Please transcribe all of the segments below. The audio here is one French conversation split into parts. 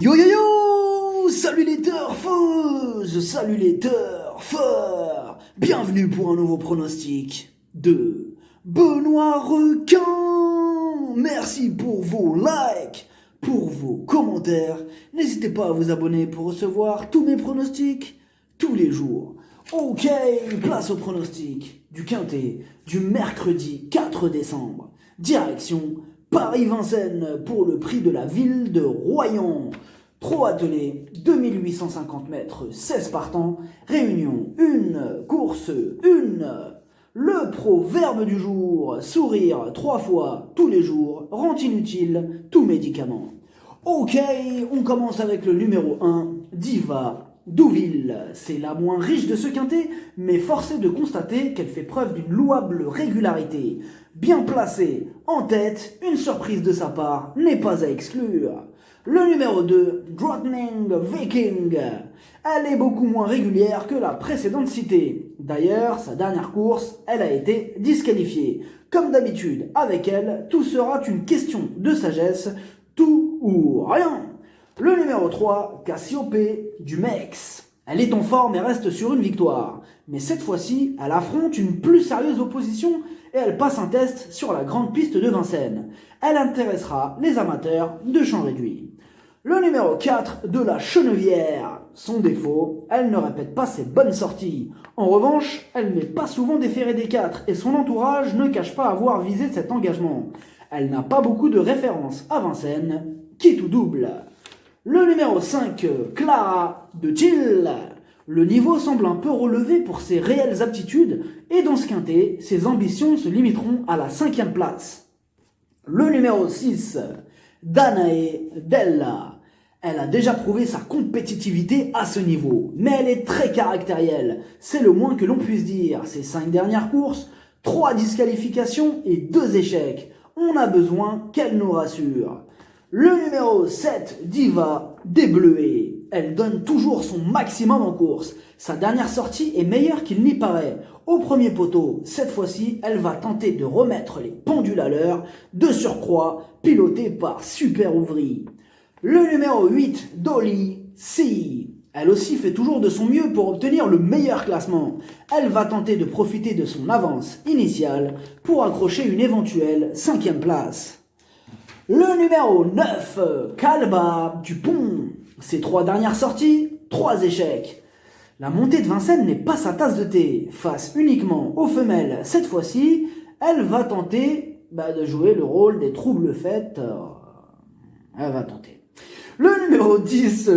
Yo yo yo! Salut les turfeuses! Salut les turfeurs! Bienvenue pour un nouveau pronostic de Benoît Requin! Merci pour vos likes, pour vos commentaires. N'hésitez pas à vous abonner pour recevoir tous mes pronostics tous les jours. Ok, place au pronostic du Quintet du mercredi 4 décembre. Direction Paris-Vincennes pour le prix de la ville de Royan. Trot attelé, 2850 mètres, 16 partants. Réunion 1, course 1. Le proverbe du jour, sourire 3 fois tous les jours rend inutile tout médicament. Ok, on commence avec le numéro 1, Diva Douville. C'est la moins riche de ce quintet, mais force est de constater qu'elle fait preuve d'une louable régularité. Bien placée, en tête, une surprise de sa part n'est pas à exclure. Le numéro 2, Drottning Viking. Elle est beaucoup moins régulière que la précédente citée. D'ailleurs, sa dernière course, elle a été disqualifiée. Comme d'habitude, avec elle, tout sera une question de sagesse, tout ou rien. Le numéro 3, Cassiopée du Mex. Elle est en forme et reste sur une victoire. Mais cette fois-ci, elle affronte une plus sérieuse opposition et elle passe un test sur la grande piste de Vincennes. Elle intéressera les amateurs de champ réduit. Le numéro 4 de la Chenevière. Son défaut, elle ne répète pas ses bonnes sorties. En revanche, elle n'est pas souvent déférée des 4 et son entourage ne cache pas avoir visé cet engagement. Elle n'a pas beaucoup de références à Vincennes, quitte ou double. Le numéro 5, Clara de Chill. Le niveau semble un peu relevé pour ses réelles aptitudes et dans ce quintet, ses ambitions se limiteront à la 5e place. Le numéro 6, Danae Della. Elle a déjà prouvé sa compétitivité à ce niveau, mais elle est très caractérielle. C'est le moins que l'on puisse dire. Ses 5 dernières courses, 3 disqualifications et 2 échecs. On a besoin qu'elle nous rassure. Le numéro 7, Diva Débleuée. Elle donne toujours son maximum en course. Sa dernière sortie est meilleure qu'il n'y paraît. Au premier poteau, cette fois-ci, elle va tenter de remettre les pendules à l'heure, de surcroît, pilotée par Super Ouvry. Le numéro 8, Dolly C. Elle aussi fait toujours de son mieux pour obtenir le meilleur classement. Elle va tenter de profiter de son avance initiale pour accrocher une éventuelle 5e place. Le numéro 9, Calba Dupont. Ses 3 dernières sorties, 3 échecs. La montée de Vincennes n'est pas sa tasse de thé. Face uniquement aux femelles, cette fois-ci, elle va tenter de jouer le rôle des troubles fêtes. Elle va tenter. Le numéro 10,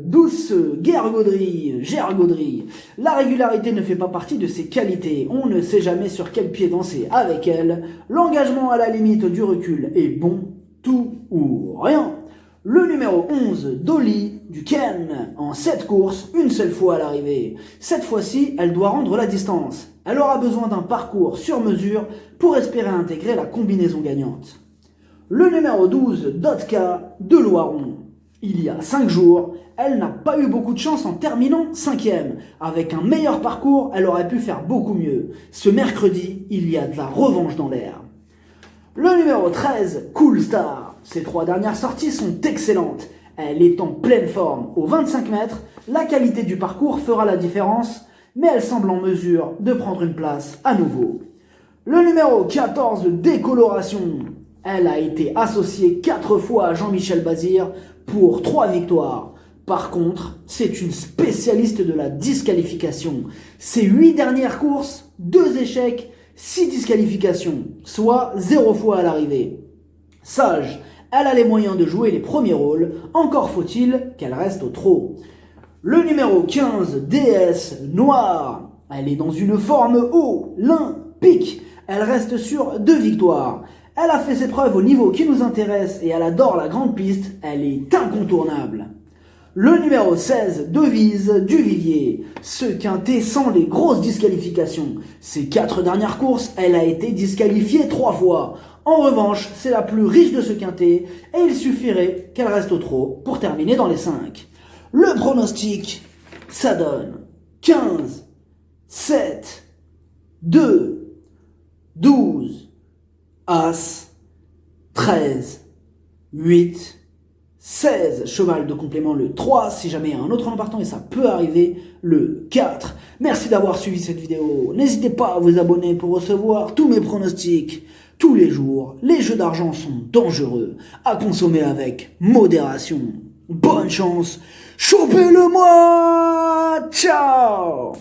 Douce Gergaudry. La régularité ne fait pas partie de ses qualités. On ne sait jamais sur quel pied danser avec elle. L'engagement à la limite du recul est bon, tout ou rien. Le numéro 11, Dolly du Ken. En 7 courses, une seule fois à l'arrivée. Cette fois-ci, elle doit rendre la distance. Elle aura besoin d'un parcours sur mesure pour espérer intégrer la combinaison gagnante. Le numéro 12, Dotka de Loiron. Il y a 5 jours, elle n'a pas eu beaucoup de chance en terminant 5e. Avec un meilleur parcours, elle aurait pu faire beaucoup mieux. Ce mercredi, il y a de la revanche dans l'air. Le numéro 13, Cool Star. Ses 3 dernières sorties sont excellentes. Elle est en pleine forme. Aux 25 mètres, la qualité du parcours fera la différence, mais elle semble en mesure de prendre une place à nouveau. Le numéro 14, Décoloration. Elle a été associée 4 fois à Jean-Michel Bazir pour 3 victoires. Par contre, c'est une spécialiste de la disqualification. Ses 8 dernières courses, 2 échecs, 6 disqualifications, soit 0 fois à l'arrivée. Sage, elle a les moyens de jouer les premiers rôles, encore faut-il qu'elle reste au trot. Le numéro 15, DS Noire. Elle est dans une forme olympique. Elle reste sur 2 victoires. Elle a fait ses preuves au niveau qui nous intéresse et elle adore la grande piste. Elle est incontournable. Le numéro 16, Devise du Vivier. Ce quintet sent les grosses disqualifications. Ses 4 dernières courses, elle a été disqualifiée 3 fois. En revanche, c'est la plus riche de ce quintet et il suffirait qu'elle reste au trot pour terminer dans les 5. Le pronostic, ça donne 15, 7, 2, 12, As, 13, 8, 16, cheval de complément le 3, si jamais il y a un autre nom partant, et ça peut arriver, le 4. Merci d'avoir suivi cette vidéo. N'hésitez pas à vous abonner pour recevoir tous mes pronostics tous les jours. Les jeux d'argent sont dangereux, à consommer avec modération. Bonne chance, chopez-le moi. Ciao.